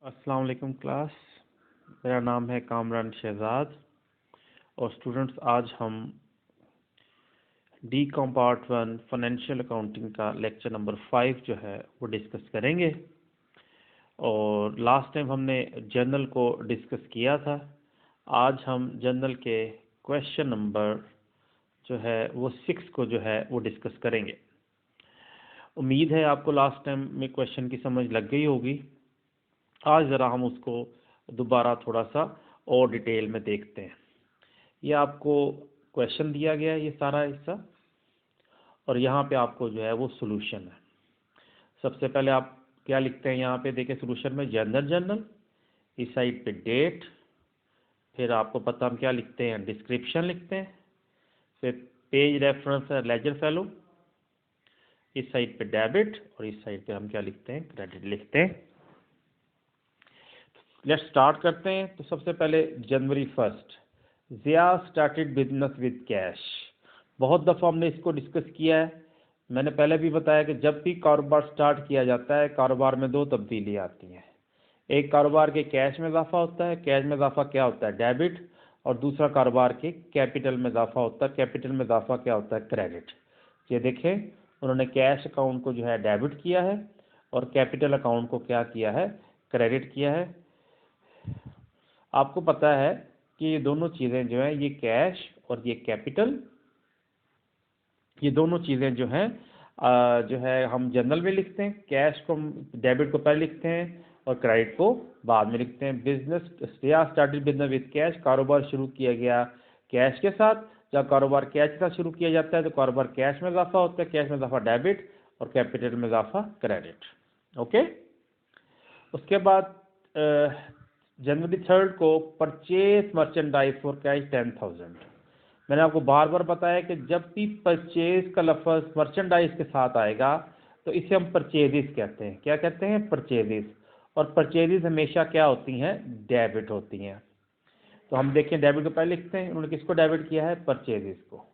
अस्सलाम वालेकुम क्लास। मेरा नाम है कामरान शहजाद और स्टूडेंट्स आज हम D com part 1 financial accounting का लेक्चर नंबर 5 जो है वो डिस्कस करेंगे। और लास्ट टाइम हमने जर्नल को डिस्कस किया था। आज हम जर्नल के क्वेश्चन नंबर जो है वो 6 को जो है वो डिस्कस करेंगे। उम्मीद है आपको लास्ट टाइम में क्वेश्चन की समझ लग गई होगी। आज ज़रा हम उसको दोबारा थोड़ा सा और डिटेल में देखते हैं। ये आपको क्वेश्चन दिया गया है, ये सारा हिस्सा, और यहाँ पे आपको जो है वो सॉल्यूशन है। सबसे पहले आप क्या लिखते हैं, यहाँ पे देखें सॉल्यूशन में जर्नल, इस साइड पे डेट, फिर आपको पता हम क्या लिखते हैं, डिस्क्रिप्शन लिखते हैं, फिर पेज रेफरेंस है लेजर फैलो, इस साइड पे डेबिट और इस साइड पे हम क्या लिखते हैं, क्रेडिट लिखते हैं। लेट्स स्टार्ट करते हैं। तो सबसे पहले January 1 Zia started business with cash. बहुत दफ़ा हमने इसको डिस्कस किया है। मैंने पहले भी बताया कि जब भी कारोबार स्टार्ट किया जाता है, कारोबार में दो तब्दीली आती हैं। एक कारोबार के कैश में इजाफा होता है, कैश में इजाफा क्या होता है, डेबिट, और दूसरा कारोबार के कैपिटल में इजाफा होता है, कैपिटल में इजाफा क्या होता है, क्रेडिट। ये देखें, उन्होंने कैश अकाउंट को जो है डेबिट किया है और कैपिटल अकाउंट को क्या किया है, क्रेडिट किया है। आपको पता है कि ये दोनों चीज़ें जो हैं, ये कैश और ये कैपिटल, ये दोनों चीज़ें जो है हम जनरल में लिखते हैं। कैश को, डेबिट को पहले लिखते हैं और क्रेडिट को बाद में लिखते हैं। Business started business with cash, कारोबार शुरू किया गया कैश के साथ। जब कारोबार कैश के साथ शुरू किया जाता है तो कारोबार कैश में इजाफा होता है, कैश में इजाफा डेबिट और कैपिटल में इजाफा क्रेडिट। ओके। उसके बाद जनवरी 3 को परचेज मर्चेंडाइज फॉर कैश 10,000। मैंने आपको बार बार बताया कि जब भी परचेज का लफ्ज़ मर्चेंडाइज के साथ आएगा तो इसे हम परचेजेस कहते हैं। क्या कहते हैं, परचेजेस। और परचेजेस हमेशा क्या होती हैं, डेबिट होती हैं। तो हम देखें, डेबिट को पहले लिखते हैं। उन्होंने किसको डेबिट किया है, परचेजेस को।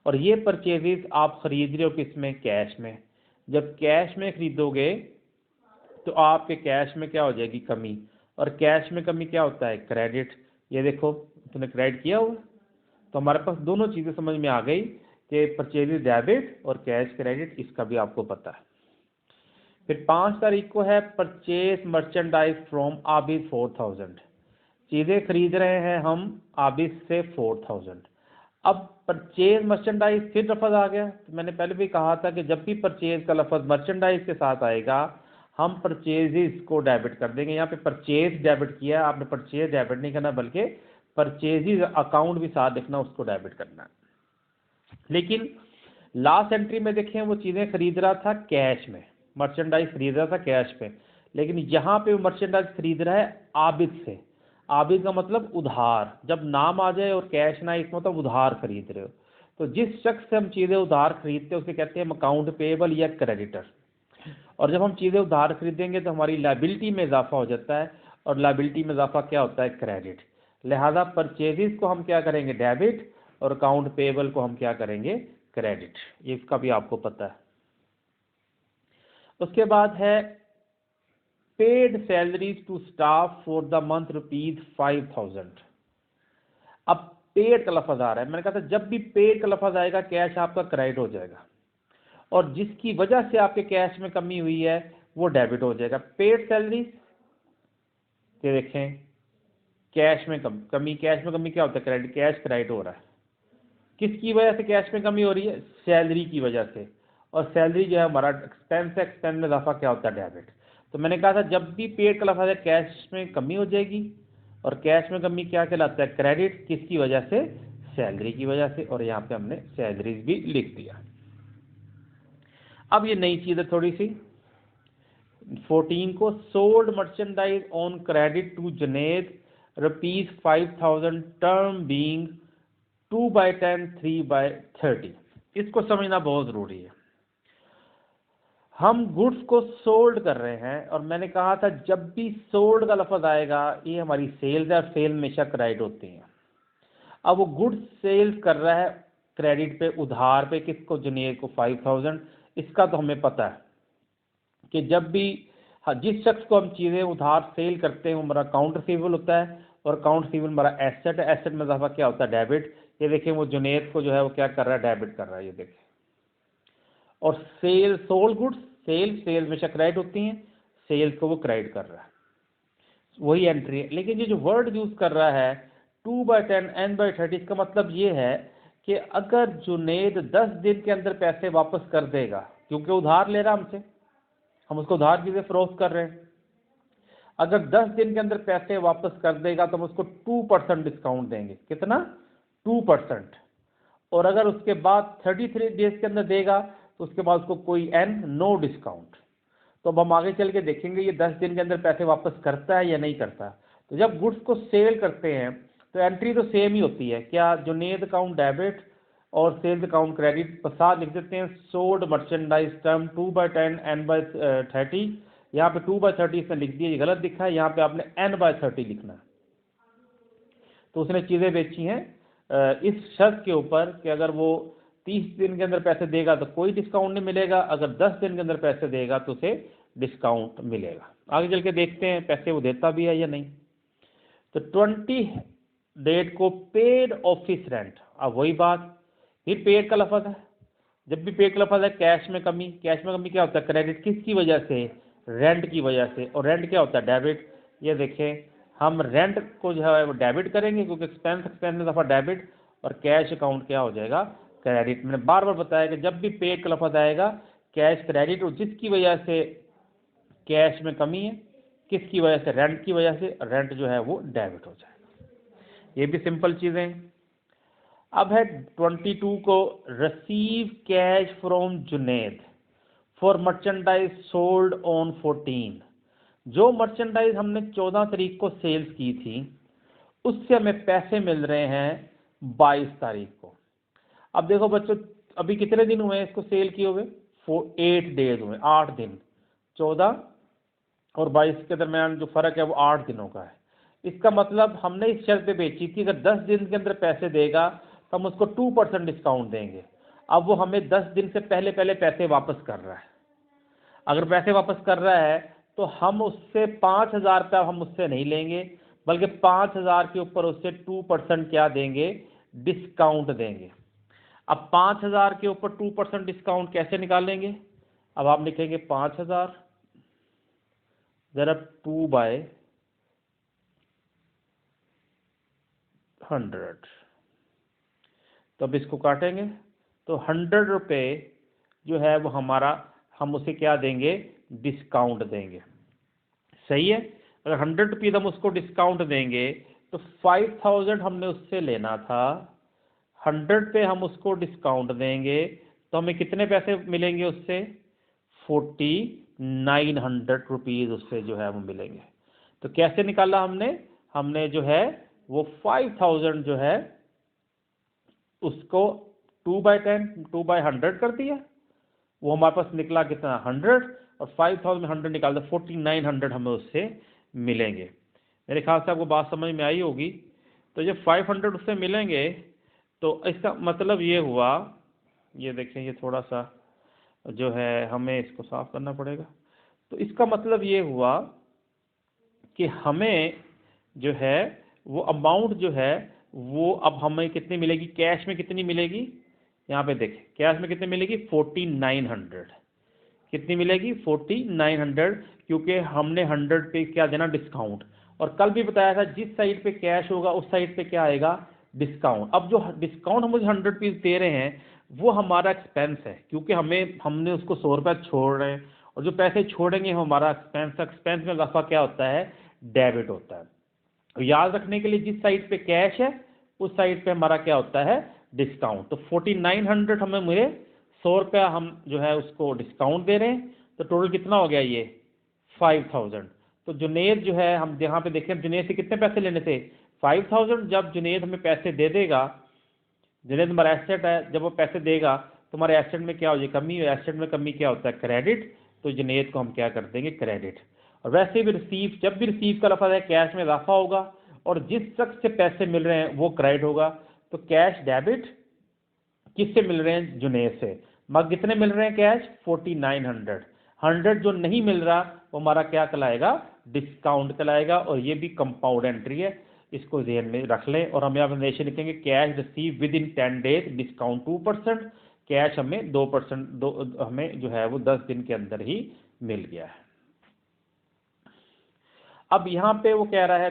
और ये परचेजेस आप खरीद रहे हो किस में, कैश में। जब कैश में खरीदोगे तो आपके कैश में क्या हो जाएगी, कमी। और कैश में कमी क्या होता है, क्रेडिट। ये देखो, तुमने क्रेडिट किया हुआ, तो हमारे पास दोनों चीज़ें समझ में आ गई कि परचेज डेबिट और कैश क्रेडिट, इसका भी आपको पता है। फिर 5 तारीख को है परचेज मर्चेंडाइज फ्रॉम आबिद 4,000। चीज़ें खरीद रहे हैं हम आबिद से 4,000। अब परचेज मर्चेंडाइज फिर लफ्ज़ आ गया। तो मैंने पहले भी कहा था कि जब भी परचेज का लफ्ज़ मर्चेंडाइज के साथ आएगा हम परचेजेस को डेबिट कर देंगे। यहाँ पे परचेज डेबिट किया है आपने, परचेज डेबिट नहीं करना बल्कि परचेजेस अकाउंट भी साथ देखना, उसको डेबिट करना। लेकिन लास्ट एंट्री में देखें, वो चीज़ें खरीद रहा था कैश में, मर्चेंडाइज खरीद रहा था कैश पे। लेकिन यहाँ पे वो मर्चेंडाइज खरीद रहा है आबिद से। आबिद का मतलब उधार। जब नाम आ जाए और कैश ना, इसका मतलब उधार खरीद रहे हो। तो जिस शख्स से हम चीज़ें उधार खरीदते हैं उसे कहते हैं अकाउंट पेएबल या क्रेडिटर। और जब हम चीज़ें उधार खरीदेंगे तो हमारी लायबिलिटी में इजाफा हो जाता है, और लायबिलिटी में इजाफा क्या होता है, क्रेडिट। लिहाजा परचेजेस को हम क्या करेंगे, डेबिट, और अकाउंट पेएबल को हम क्या करेंगे, क्रेडिट। ये इसका भी आपको पता है। उसके बाद है paid salaries to staff for the month ₹5,000। अब पेड का लफ्ज आ रहा है। मैंने कहा था जब भी पेड का लफ्ज आएगा कैश आपका क्रेडिट हो जाएगा, और जिसकी वजह से आपके कैश में कमी हुई है वो डेबिट हो जाएगा। पेड सैलरी, ये देखें, कैश में कमी, कैश में कमी क्या होता है, क्रेडिट। कैश क्रेडिट हो रहा है, किसकी वजह से कैश में कमी हो रही है, सैलरी की वजह से। और सैलरी जो है हमारा एक्सपेंस है, एक्सपेंस में इजाफा क्या होता है, डेबिट। तो मैंने कहा था जब भी पेड का लफ्ज है कैश में कमी हो जाएगी, और कैश में कमी क्या कहलाता है, क्रेडिट। किसकी वजह से, सैलरी की वजह से। और यहाँ पे हमने सैलरीज भी लिख दिया। अब ये नई चीज़ है थोड़ी सी। 14 को sold merchandise on credit to Junaid ₹5,000, term being 2/10 3/30। इसको समझना बहुत ज़रूरी है। हम गुड्स को सोल्ड कर रहे हैं, और मैंने कहा था जब भी सोल्ड का लफ्ज़ आएगा ये हमारी सेल्स है, और सेल हमेशा क्रेडिट होती हैं। अब वो गुड्स सेल्स कर रहा है क्रेडिट पे, उधार पे, किसको, जनेद को 5,000। इसका तो हमें पता है कि जब भी हाँ, जिस शख्स को हम चीज़ें उधार सेल करते हैं वो हमारा अकाउंट रिसीवेबल होता है, और अकाउंट रिसीवेबल हमारा एसेट है। एसेट में इजाफा क्या होता है? डेबिट। ये देखिए वो जुनेद को जो है वो क्या कर रहा है? डेबिट कर रहा है, ये देखिए। और सेल सोल्ड गुड्स, सेल्स में क्रेडिट होती हैं, सेल्स को वो क्रेडिट कर रहा है, वही एंट्री है। लेकिन ये जो वर्ड यूज कर रहा है 2/10 n/30, इसका मतलब ये है कि अगर जुनेद 10 दिन के अंदर पैसे वापस कर देगा, क्योंकि उधार ले रहा हमसे, हम उसको उधार चीजें फरोख्त कर रहे हैं, अगर 10 दिन के अंदर पैसे वापस कर देगा तो हम उसको 2% डिस्काउंट देंगे। कितना? 2%। और अगर उसके बाद 33 डेज के अंदर देगा तो उसके बाद उसको कोई नो डिस्काउंट। तो अब हम आगे चल के देखेंगे ये 10 दिन के अंदर पैसे वापस करता है या नहीं करता। तो जब गुड्स को सेल करते हैं तो एंट्री तो सेम ही होती है, क्या? जुनेद अकाउंट डेबिट और सेल्स अकाउंट क्रेडिट, साथ लिख देते हैं सोल्ड मर्चेंडाइज टर्म 2/10 n/30। यहाँ पे 2/30 इसने लिख दिया, ये गलत दिखा है, यहाँ पे आपने n/30 लिखना है। तो उसने चीज़ें बेची हैं इस शर्त के ऊपर कि अगर वो 30 दिन के अंदर पैसे देगा तो कोई डिस्काउंट नहीं मिलेगा, अगर 10 दिन के अंदर पैसे देगा तो उसे डिस्काउंट मिलेगा। आगे चल के देखते हैं पैसे वो देता भी है या नहीं। तो 20 डेट को पेड ऑफिस रेंट, अब वही बात, ये पेड का लफ्ज़ है। जब भी पेड का लफ्ज़ है कैश में कमी, कैश में कमी क्या होता है? क्रेडिट। किसकी वजह से? रेंट की वजह से। और रेंट क्या होता है? डेबिट। ये देखें हम रेंट को जो है वो डेबिट करेंगे क्योंकि एक्सपेंस में दफ़ा डेबिट, और कैश अकाउंट क्या हो जाएगा? क्रेडिट। मैंने बार बार बताया कि जब भी पेड का लफ्ज़ आएगा कैश क्रेडिट, और जिसकी वजह से कैश में कमी है, किसकी वजह से? रेंट की वजह से, रेंट जो है वो डेबिट हो जाएगा। ये भी सिंपल चीज़ें। अब है 22 को, receive cash from Junaid for merchandise sold on 14। जो मर्चेंडाइज हमने 14 तारीख को सेल्स की थी उससे हमें पैसे मिल रहे हैं 22 तारीख को। अब देखो बच्चों, अभी कितने दिन हुए हैं इसको सेल किए हुए? 8 डेज हुए, 8 दिन। 14 और 22 के दरमियान जो फ़र्क है वो 8 दिनों का है। इसका मतलब हमने इस शर्त पे बेची थी अगर 10 दिन के अंदर पैसे देगा तो हम उसको 2% डिस्काउंट देंगे। अब वो हमें 10 दिन से पहले पहले पैसे वापस कर रहा है। अगर पैसे वापस कर रहा है तो हम उससे 5,000 रुपया हम उससे नहीं लेंगे, बल्कि 5,000 के ऊपर उससे 2% क्या देंगे? डिस्काउंट देंगे। अब 5,000 के ऊपर 2% डिस्काउंट कैसे निकालेंगे? अब आप लिखेंगे 5,000 ज़रा 2/100। तो अब इसको काटेंगे तो 100 रुपये जो है वो हमारा, हम उसे क्या देंगे? डिस्काउंट देंगे। सही है। अगर 100 रुपीज़ हम उसको डिस्काउंट देंगे तो 5,000 हमने उससे लेना था, 100 पे हम उसको डिस्काउंट देंगे तो हमें कितने पैसे मिलेंगे उससे? 4,900 रुपीज़ उससे जो है वो मिलेंगे। तो कैसे निकाला हमने? हमने जो है वो 5,000 जो है उसको 2/10 2/100 कर दिया, वो हमारे पास निकला कितना? 100। और 5,000 में 100 निकाल दो, 4,900 हमें उससे मिलेंगे। मेरे ख्याल से आपको बात समझ में आई होगी। तो जब 500 उससे मिलेंगे तो इसका मतलब ये हुआ, ये देखें ये थोड़ा सा जो है हमें इसको साफ करना पड़ेगा। तो इसका मतलब ये हुआ कि हमें जो है वो अमाउंट जो है वो अब हमें कितनी मिलेगी? कैश में कितनी मिलेगी? यहाँ पे देखें कैश में कितनी मिलेगी? 4,900। कितनी मिलेगी? 4,900, क्योंकि हमने 100 पे क्या देना? डिस्काउंट। और कल भी बताया था जिस साइड पे कैश होगा उस साइड पे क्या आएगा? डिस्काउंट। अब जो डिस्काउंट हम मुझे 100 पीस दे रहे हैं वो हमारा एक्सपेंस है, क्योंकि हमने उसको 100 रुपया छोड़ रहे हैं, और जो पैसे छोड़ेंगे वो हमारा एक्सपेंस। एक्सपेंस में दफ़ा क्या होता है? डेबिट होता है। तो याद रखने के लिए जिस साइड पे कैश है उस साइड पे हमारा क्या होता है? डिस्काउंट। तो 4,900 हमें मुझे 100 रुपया हम जो है उसको डिस्काउंट दे रहे हैं, तो टोटल कितना हो गया? ये 5,000। तो जुनेद जो है, हम यहाँ पे देखें जुनेद से कितने पैसे लेने थे? 5,000। जब जुनेद हमें पैसे दे देगा, जुनेद हमारा एसेट है, जब वो पैसे देगा तो हमारे एसेट में क्या हो जाए? कमी। एसेट में कमी क्या होता है? क्रेडिट। तो जुनेद को हम क्या कर देंगे? क्रेडिट। और वैसे भी रिसीव, जब भी रिसीव का लफ्ज़ है कैश में इजाफा होगा, और जिस शख्स से पैसे मिल रहे हैं वो क्रेडिट होगा। तो कैश डेबिट, किससे मिल रहे हैं? जुनेद से। मगर कितने मिल रहे हैं कैश? 4,900। 100 जो नहीं मिल रहा वो हमारा क्या कहलाएगा, डिस्काउंट कहलाएगा, और ये भी कंपाउंड एंट्री है, इसको ध्यान में रख लें। और हम यहाँ पर नेशन लिखेंगे cash receive with in 10 days, discount 2%, cash हमें 2%, हमें जो है वो 10 दिन के अंदर ही मिल गया है। अब यहाँ पे वो कह रहा है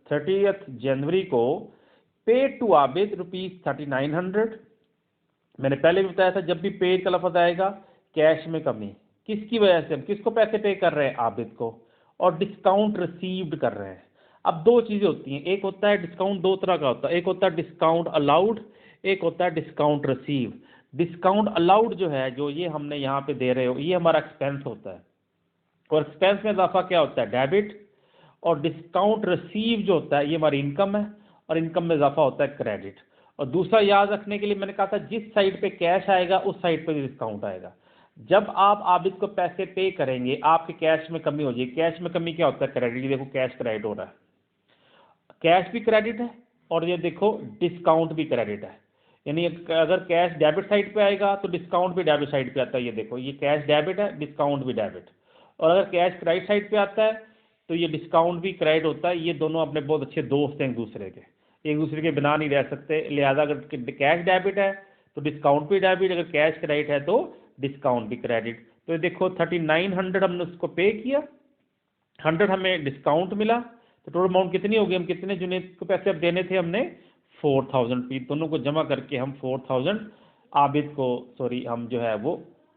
30 जनवरी को पेड टू आबिद ₹3900। मैंने पहले भी बताया था, जब भी पेड का लफ्ज आएगा कैश में कमी, किसकी वजह से, हम किसको पैसे पे कर रहे हैं, आबिद को, और डिस्काउंट रिसीव्ड कर रहे हैं। अब दो चीज़ें होती हैं, एक होता है डिस्काउंट, दो तरह का होता है, एक होता है डिस्काउंट अलाउड, एक होता है डिस्काउंट रिसीव। डिस्काउंट अलाउड जो है, जो ये हमने यहाँ पे दे रहे हो, ये हमारा एक्सपेंस होता है, और एक्सपेंस में इजाफा क्या होता है, डेबिट। और डिस्काउंट रिसीव जो होता है ये हमारी इनकम है, और इनकम में इजाफा होता है क्रेडिट। और दूसरा याद रखने के लिए मैंने कहा था, जिस साइड पे कैश आएगा उस साइड पे डिस्काउंट आएगा। जब आप आबिद को पैसे पे करेंगे आपके कैश में कमी हो जाएगी। कैश में कमी क्या होता है, क्रेडिट। देखो कैश क्रेडिट हो रहा है, कैश भी क्रेडिट है, और ये देखो डिस्काउंट भी क्रेडिट है। यानी अगर कैश डेबिट साइड पे आएगा तो डिस्काउंट भी डेबिट साइड पे आता है। ये देखो, ये कैश डेबिट है, डिस्काउंट भी डेबिट। और अगर कैश क्रेडिट साइड पे आता है तो ये डिस्काउंट भी क्रेडिट होता है। ये दोनों अपने बहुत अच्छे दोस्त हैं एक दूसरे के, एक दूसरे के बिना नहीं रह सकते। लिहाजा अगर कैश डेबिट है तो डिस्काउंट भी डेबिट, अगर कैश क्रेडिट है तो डिस्काउंट भी क्रेडिट। तो ये देखो 3900 हमने उसको पे किया, 100 हमें डिस्काउंट मिला, तो टोटल अमाउंट कितनी होगी, हम कितने जुनेद को पैसे अब देने थे हमने 4000 रुपीज़। दोनों को जमा करके हम 4000 आबिद को, सॉरी, हम जो है वो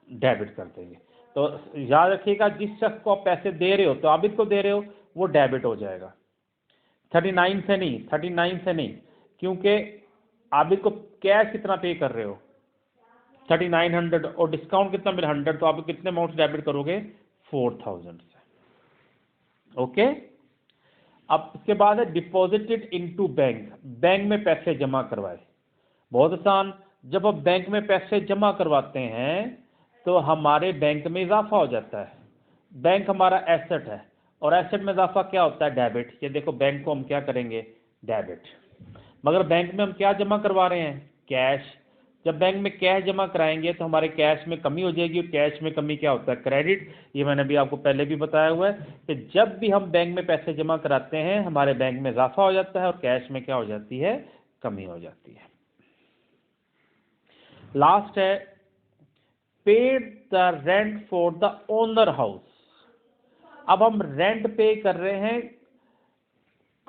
डेबिट कर देंगे। तो याद रखिएगा, जिस शख्स को आप पैसे दे रहे हो, तो आबिद को दे रहे हो, वो डेबिट हो जाएगा, 39 से नहीं, 39 से नहीं, क्योंकि आबिद को कैश कितना पे कर रहे हो 3900, और डिस्काउंट कितना मिला 100, तो आप कितने अमाउंट डेबिट करोगे 4000 से। ओके। अब इसके बाद है डिपॉजिटेड इनटू बैंक, बैंक में पैसे जमा करवाए। बहुत आसान, जब आप बैंक में पैसे जमा करवाते हैं तो हमारे बैंक में इजाफा हो जाता है। बैंक हमारा एसेट है, और एसेट में इजाफा क्या होता है, डेबिट। ये देखो बैंक को हम क्या करेंगे, डेबिट। मगर बैंक में हम क्या जमा करवा रहे हैं, कैश। जब बैंक में कैश जमा कराएंगे तो हमारे कैश में कमी हो जाएगी, और कैश में कमी क्या होता है, क्रेडिट। ये मैंने भी आपको पहले भी बताया हुआ है कि जब भी हम बैंक में पैसे जमा कराते हैं हमारे बैंक में इजाफा हो जाता है, और कैश में क्या हो जाती है, कमी हो जाती है। लास्ट है paid the rent for the owner house. अब हम रेंट पे कर रहे हैं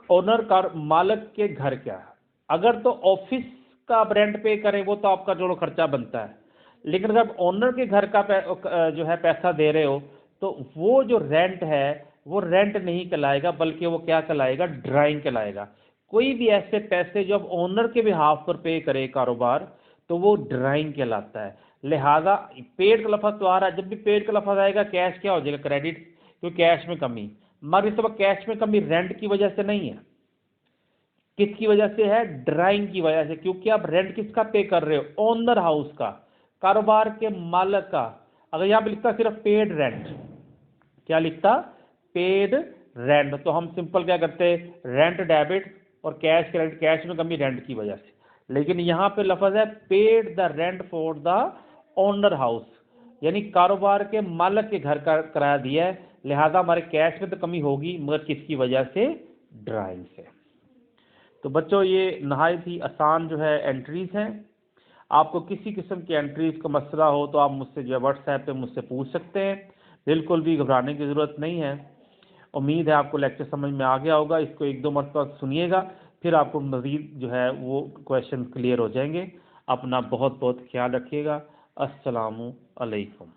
ओनर का, मालिक के घर का। अगर तो ऑफिस का आप रेंट पे करें वो तो आपका जो खर्चा बनता है, लेकिन जब ओनर के घर का जो है पैसा दे रहे हो तो वो जो रेंट है वो रेंट नहीं कहलाएगा, बल्कि वो क्या कहलाएगा, ड्राइंग कहलाएगा। कोई भी ऐसे पैसे जो आप ओनर के बिहाफ पर पे करे कारोबार, तो वो ड्राइंग कहलाता है। लिहाजा पेड का लफ्ज तो आ रहा है, जब भी पेड का लफ्ज आएगा कैश क्या हो जाएगा, क्रेडिट, क्योंकि कैश में कमी। मगर इस वक्त कैश में कमी रेंट की वजह से नहीं है, किसकी वजह से है, ड्राइंग की वजह से। क्योंकि आप रेंट किसका पे कर रहे हो, ओनर हाउस का, कारोबार के मालिक का। अगर यहाँ पे लिखता सिर्फ पेड रेंट, क्या लिखता, पेड रेंट, तो हम सिंपल क्या करते, रेंट डेबिट और कैश क्रेडिट, कैश में कमी रेंट की वजह से। लेकिन यहाँ पे लफ्ज है paid the rent for the owner house, यानी कारोबार के मालिक के घर का किराया दिया है। लिहाजा हमारे कैश में तो कमी होगी, मगर किसकी वजह से, ड्राइंग से। तो बच्चों ये नहायत ही आसान जो है एंट्रीज हैं। आपको किसी किस्म की एंट्रीज का मसला हो तो आप मुझसे जो है व्हाट्सएप पे मुझसे पूछ सकते हैं, बिल्कुल भी घबराने की ज़रूरत नहीं है। उम्मीद है आपको लेक्चर समझ में आ गया होगा। इसको एक दो मरतबा सुनिएगा, फिर आपको मज़ीद जो है वो क्वेश्चन क्लियर हो जाएंगे। अपना बहुत बहुत ख्याल रखिएगा। अस्सलामु अलैकुम।